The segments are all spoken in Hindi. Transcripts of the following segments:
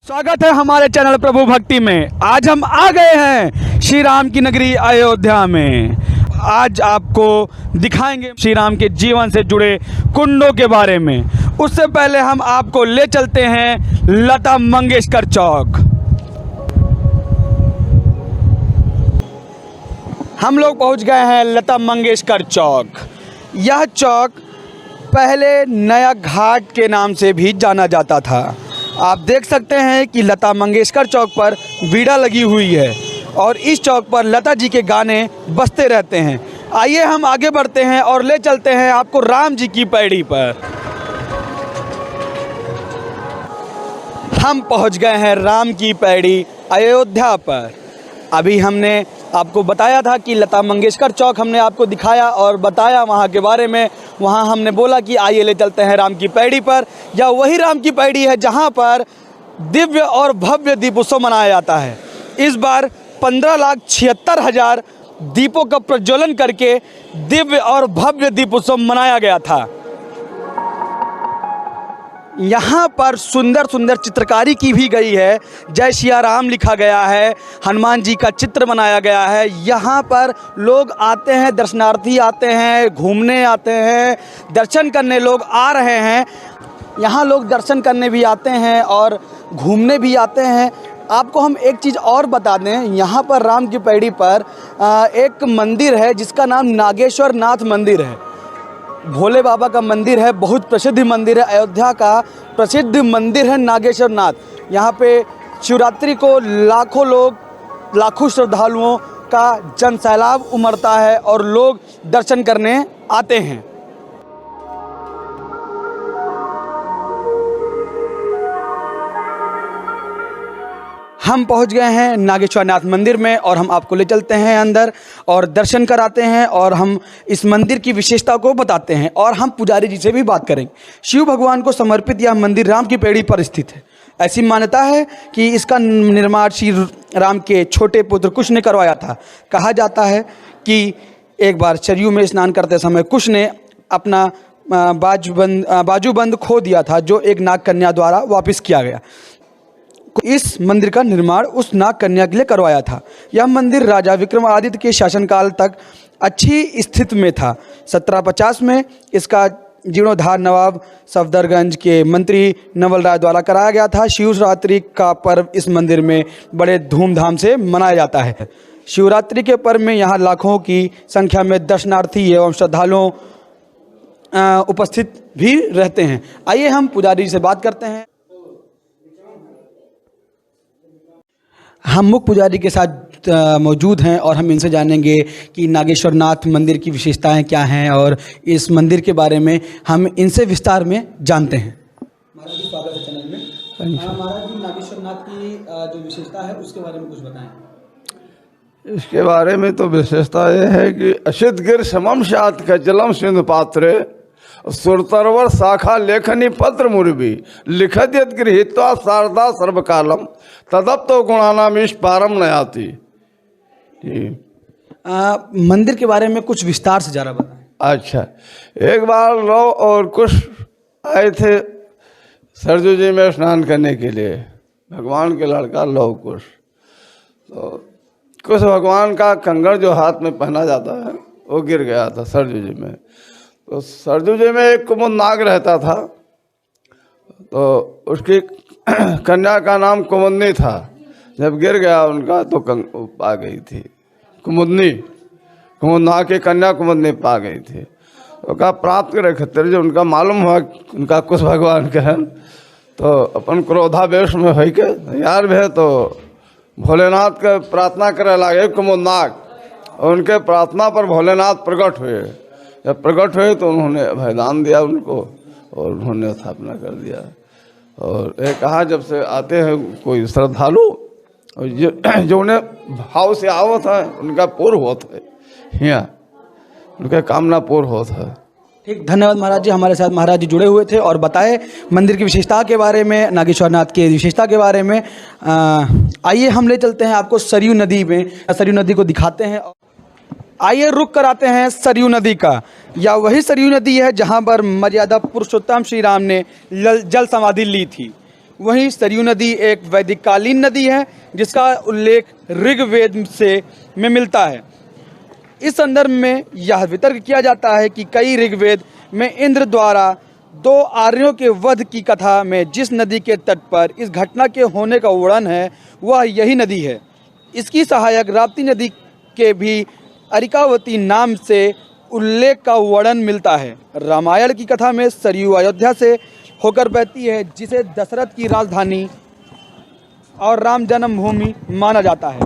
स्वागत है हमारे चैनल प्रभु भक्ति में। आज हम आ गए हैं श्री राम की नगरी अयोध्या में। आज आपको दिखाएंगे श्री राम के जीवन से जुड़े कुंडों के बारे में। उससे पहले हम आपको ले चलते हैं लता मंगेशकर चौक। हम लोग पहुंच गए हैं लता मंगेशकर चौक। यह चौक पहले नया घाट के नाम से भी जाना जाता था। आप देख सकते हैं कि लता मंगेशकर चौक पर बीड़ा लगी हुई है और इस चौक पर लता जी के गाने बजते रहते हैं। आइए हम आगे बढ़ते हैं और ले चलते हैं आपको राम जी की पैड़ी पर। हम पहुंच गए हैं राम की पैड़ी अयोध्या पर। अभी हमने आपको बताया था कि लता मंगेशकर चौक हमने आपको दिखाया और बताया वहाँ के बारे में। वहाँ हमने बोला कि आइए ले चलते हैं राम की पैड़ी पर। यह वही राम की पैड़ी है जहाँ पर दिव्य और भव्य दीपोत्सव मनाया जाता है। इस बार 15,76,000 दीपों का प्रज्वलन करके दिव्य और भव्य दीपोत्सव मनाया गया था। यहाँ पर सुंदर सुंदर चित्रकारी की भी गई है। जय सिया राम लिखा गया है, हनुमान जी का चित्र बनाया गया है। यहाँ पर लोग आते हैं, दर्शनार्थी आते हैं, घूमने आते हैं, दर्शन करने लोग आ रहे हैं। यहाँ लोग दर्शन करने भी आते हैं और घूमने भी आते हैं। आपको हम एक चीज़ और बता दें, यहाँ पर राम की पैड़ी पर एक मंदिर है जिसका नाम नागेश्वर नाथ मंदिर है। भोले बाबा का मंदिर है, बहुत प्रसिद्ध मंदिर है। अयोध्या का प्रसिद्ध मंदिर है नागेश्वर नाथ। यहाँ पे शिवरात्रि को लाखों लोग, लाखों श्रद्धालुओं का जनसैलाब उमड़ता है और लोग दर्शन करने आते हैं। हम पहुंच गए हैं नागेश्वर नाथ मंदिर में और हम आपको ले चलते हैं अंदर और दर्शन कराते हैं और हम इस मंदिर की विशेषता को बताते हैं और हम पुजारी जी से भी बात करेंगे। शिव भगवान को समर्पित यह मंदिर राम की पैड़ी पर स्थित है। ऐसी मान्यता है कि इसका निर्माण श्री राम के छोटे पुत्र कुश ने करवाया था। कहा जाता है कि एक बार सरयू में स्नान करते समय कुश ने अपना बाजूबंद खो दिया था, जो एक नाग कन्या द्वारा वापस किया गया। इस मंदिर का निर्माण उस नाग कन्या के लिए करवाया था। यह मंदिर राजा विक्रमादित्य के शासनकाल तक अच्छी स्थिति में था। 1750 में इसका जीर्णोद्धार नवाब सफदरगंज के मंत्री नवल राय द्वारा कराया गया था। शिवरात्रि का पर्व इस मंदिर में बड़े धूमधाम से मनाया जाता है। शिवरात्रि के पर्व में यहाँ लाखों की संख्या में दर्शनार्थी एवं श्रद्धालुओं उपस्थित भी रहते हैं। आइए हम पुजारी से बात करते हैं। हम मुख्य पुजारी के साथ मौजूद हैं और हम इनसे जानेंगे कि नागेश्वर नाथ मंदिर की विशेषताएं क्या हैं और इस मंदिर के बारे में हम इनसे विस्तार में जानते हैं। महाराज जी, स्वागत है चैनल में। महाराज जी, नागेश्वर नाथ की जो विशेषता है उसके बारे में कुछ बताएं। इसके बारे में तो विशेषता यह है कि अशित गिर समम शात का जलम सिंधु पात्रे सुरतरवर शाखा लेखनी पत्र मुर्वी लिखत यद गृहीत्वा शारदा सर्वकालम तदप तो गुणानामीश पारम नयाति। मंदिर के बारे में कुछ विस्तार से जरा बताएं। अच्छा, एक बार लव और कुश आए थे सरजू जी में स्नान करने के लिए। भगवान के लड़का लव कुश, तो कुश भगवान का कंगन जो हाथ में पहना जाता है वो गिर गया था सरजू जी में। तो सरजू जी में एक कुमुद नाग रहता था, तो उसकी कन्या का नाम कुमुदनी था। जब गिर गया उनका तो पा गई थी कुमुदनी, कुमुद नाग की कन्या कुमुदनी पा गई थी। तो कहा प्राप्त करे खतर जो उनका मालूम हुआ उनका कुश भगवान के हैं, तो अपन क्रोधावेश में हो के तैयार भी है तो भोलेनाथ के प्रार्थना करे लगे कुमुद नाग। और उनके प्रार्थना पर भोलेनाथ प्रकट हुए। जब प्रकट हुए तो उन्होंने अभयदान दिया उनको और उन्होंने स्थापना कर दिया। और एक कहा जब से आते हैं कोई श्रद्धालु और जो उन्हें भाव से आवत है उनका पूर्ण होता है, यहाँ उनका कामना पूर्ण होता है। ठीक, धन्यवाद महाराज जी। हमारे साथ महाराज जी जुड़े हुए थे और बताए मंदिर की विशेषता के बारे में, नागेश्वर नाथ की विशेषता के बारे में। आइए हम ले चलते हैं आपको सरयू नदी में, सरयू नदी को दिखाते हैं। आइए रुक कराते हैं सरयू नदी का। या वही सरयू नदी है जहां पर मर्यादा पुरुषोत्तम श्री राम ने जल समाधि ली थी। वहीं सरयू नदी एक वैदिककालीन नदी है जिसका उल्लेख ऋग्वेद में मिलता है। इस संदर्भ में यह वितर्क किया जाता है कि कई ऋग्वेद में इंद्र द्वारा 2 आर्यों के वध की कथा में जिस नदी के तट पर इस घटना के होने का वर्णन है वह यही नदी है। इसकी सहायक राप्ती नदी के भी अरिकावती नाम से उल्लेख का वर्णन मिलता है। रामायण की कथा में सरयू अयोध्या से होकर बहती है जिसे दशरथ की राजधानी और राम जन्मभूमि माना जाता है।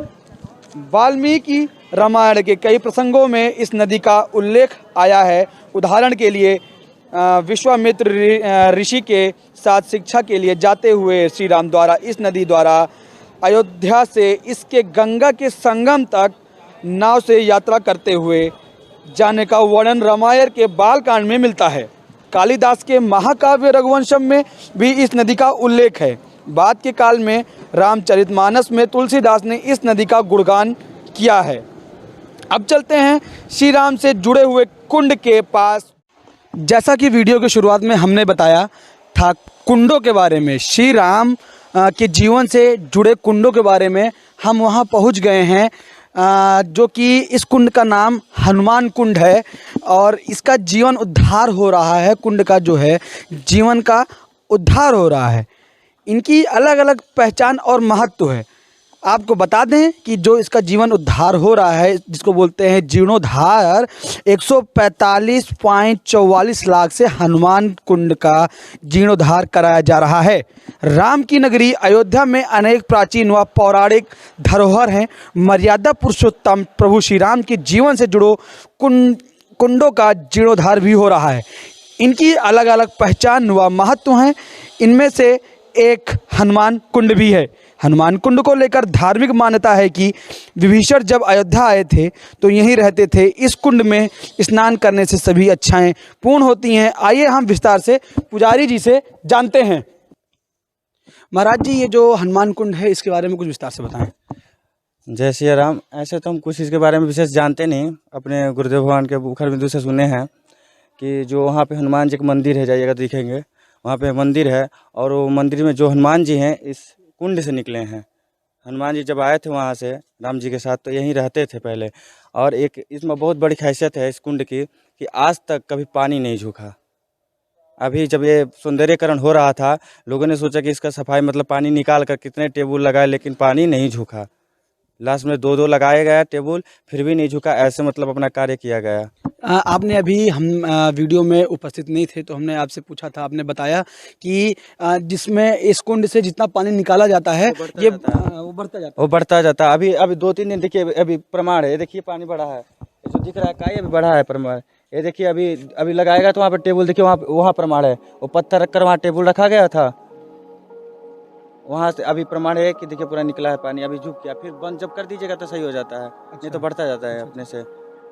वाल्मीकि रामायण के कई प्रसंगों में इस नदी का उल्लेख आया है। उदाहरण के लिए विश्वामित्र ऋषि के साथ शिक्षा के लिए जाते हुए श्री राम द्वारा इस नदी द्वारा अयोध्या से इसके गंगा के संगम तक नाव से यात्रा करते हुए जाने का वर्णन रामायण के बालकांड में मिलता है। कालिदास के महाकाव्य रघुवंशम में भी इस नदी का उल्लेख है। बाद के काल में रामचरितमानस में तुलसीदास ने इस नदी का गुणगान किया है। अब चलते हैं श्री राम से जुड़े हुए कुंड के पास। जैसा कि वीडियो की शुरुआत में हमने बताया था कुंडों के बारे में, श्री राम के जीवन से जुड़े कुंडों के बारे में, हम वहां पहुंच गए हैं जो कि इस कुंड का नाम हनुमान कुंड है और इसका जीवन उद्धार हो रहा है। कुंड का जो है जीवन का उद्धार हो रहा है। इनकी अलग अलग पहचान और महत्व है। आपको बता दें कि जो इसका जीवन उद्धार हो रहा है जिसको बोलते हैं जीर्णोद्धार, 145.44 लाख से हनुमान कुंड का जीर्णोद्धार कराया जा रहा है। राम की नगरी अयोध्या में अनेक प्राचीन व पौराणिक धरोहर हैं। मर्यादा पुरुषोत्तम प्रभु श्री राम के जीवन से जुड़ो कुंडों का जीर्णोद्धार भी हो रहा है। इनकी अलग अलग पहचान व महत्व हैं। इनमें से एक हनुमान कुंड भी है। हनुमान कुंड को लेकर धार्मिक मान्यता है कि विभीषण जब अयोध्या आए थे तो यहीं रहते थे। इस कुंड में स्नान करने से सभी अच्छाएं पूर्ण होती हैं। आइए हम विस्तार से पुजारी जी से जानते हैं। महाराज जी, ये जो हनुमान कुंड है इसके बारे में कुछ विस्तार से बताएं। जय श्री राम। ऐसे तो हम कुछ इसके बारे में विशेष जानते नहीं, अपने गुरुदेव भगवान के मुखर बिंदु से सुने हैं कि जो वहाँ पे हनुमान जी का मंदिर है, जाइएगा दिखेंगे वहाँ पे मंदिर है और वो मंदिर में जो हनुमान जी हैं इस कुंड से निकले हैं। हनुमान जी जब आए थे वहाँ से राम जी के साथ तो यहीं रहते थे पहले। और एक इसमें बहुत बड़ी खासियत है इस कुंड की कि आज तक कभी पानी नहीं झुका। अभी जब ये सौंदर्यकरण हो रहा था लोगों ने सोचा कि इसका सफाई मतलब पानी निकाल कर कितने टेबल लगाए, लेकिन पानी नहीं झुका। लास्ट में 2-2 लगाया गया टेबल, फिर भी नहीं झुका। ऐसे मतलब अपना कार्य किया गया। आपने अभी हम वीडियो में उपस्थित नहीं थे तो हमने आपसे पूछा था, आपने बताया कि जिसमें इस कुंड से जितना पानी निकाला जाता है वो बढ़ता जाता है। अभी 2-3 दिन देखिए, अभी प्रमाण है। देखिए पानी बढ़ा है, जो दिख रहा है का अभी बढ़ा है प्रमाण। ये देखिए अभी लगाएगा तो वहाँ पर टेबल देखिए, वहाँ प्रमाण है। वो पत्थर रखकर वहाँ टेबल रखा गया था, वहाँ से अभी प्रमाण है कि देखिए पूरा निकला है पानी। अभी झुक गया, फिर बंद जब कर दीजिएगा तो सही हो जाता है। नहीं तो बढ़ता जाता है अपने से।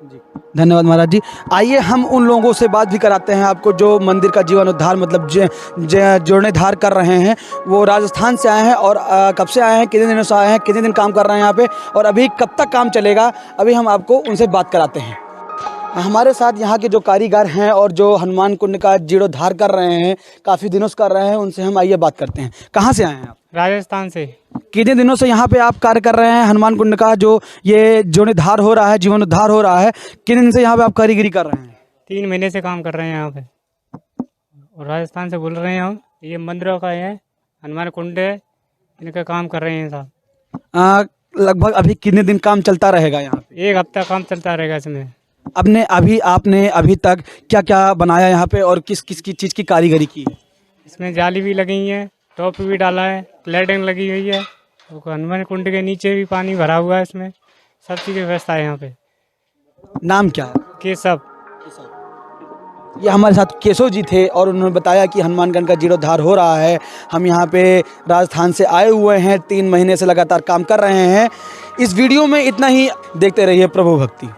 जी, धन्यवाद महाराज जी। आइए हम उन लोगों से बात भी कराते हैं आपको जो मंदिर का जीर्णोद्धार मतलब जीर्णोद्धार कर रहे हैं। वो राजस्थान से आए हैं और कब से आए हैं, कितने दिनों से आए हैं, कितने दिन काम कर रहे हैं यहाँ पे और अभी कब तक काम चलेगा, अभी हम आपको उनसे बात कराते हैं। हमारे साथ यहाँ के जो कारीगर हैं और जो हनुमान कुंड का जीर्णोद्धार कर रहे हैं, काफ़ी दिनों से कर रहे हैं, उनसे हम आइए बात करते हैं। कहाँ से आए हैं आप? राजस्थान से। कितने दिनों से यहाँ पे आप कार्य कर रहे हैं हनुमान कुंड का जो ये जीर्णोद्धार हो रहा है, जीवनोद्धार हो रहा है, कितने दिन से यहाँ पे आप कारीगरी कर रहे हैं? 3 महीने से काम कर रहे हैं यहाँ पे और राजस्थान से बोल रहे हैं हम। ये मंदिरों का है, हनुमान कुंड है, इनका काम कर रहे हैं साहब। लगभग अभी कितने दिन काम चलता रहेगा यहाँ पे? 1 हफ्ता काम चलता रहेगा इसमें। आपने अभी तक क्या क्या बनाया यहाँ पे और किस किस की चीज़ की कारीगरी की है? इसमें जाली भी लगी है, टॉप भी डाला है, क्लैडिंग लगी हुई है। हनुमान कुंड के नीचे भी पानी भरा हुआ है, इसमें सब चीज़ की व्यवस्था है यहाँ पे। नाम क्या है? केशव। ये हमारे साथ केशव जी थे और उन्होंने बताया कि हनुमानगढ़ का जीर्णोद्धार हो रहा है। हम यहाँ पे राजस्थान से आए हुए हैं, 3 महीने से लगातार काम कर रहे हैं। इस वीडियो में इतना ही। देखते रहिए प्रभु भक्ति।